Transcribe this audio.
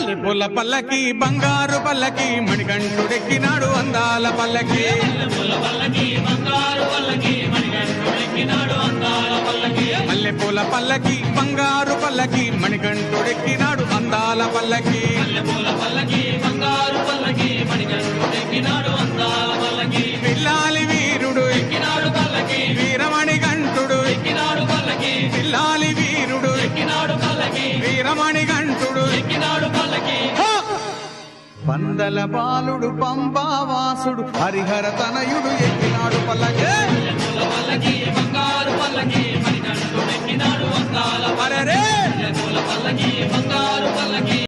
మల్లెపూల పల్లకి బంగారు పల్లకి మణికంఠుడెక్కినాడు అందాల పల్లకి మల్లెపూల పల్లకి బంగారు పల్లకి మణికంఠుడెక్కినాడు అందాల పల్లకి పిల్లాలి వీరుడు ఎక్కినాడు పల్లకి వీరమణి గంటుడు ఎక్కినాడు పల్లకి పిల్లాలి వీరుడు ఎక్కినాడు పల్లకి వీరమణి గంటుడు ఎక్కినాడు పల్లకి పందల బాలుడు పంబావాసుడు హరిహర తనయుడు ఎక్కినాడు పల్లకి బంగారు పల్లకి మణికంఠుడు ఎక్కినాడు అందాల పల్లకి బంగారు పల్లకి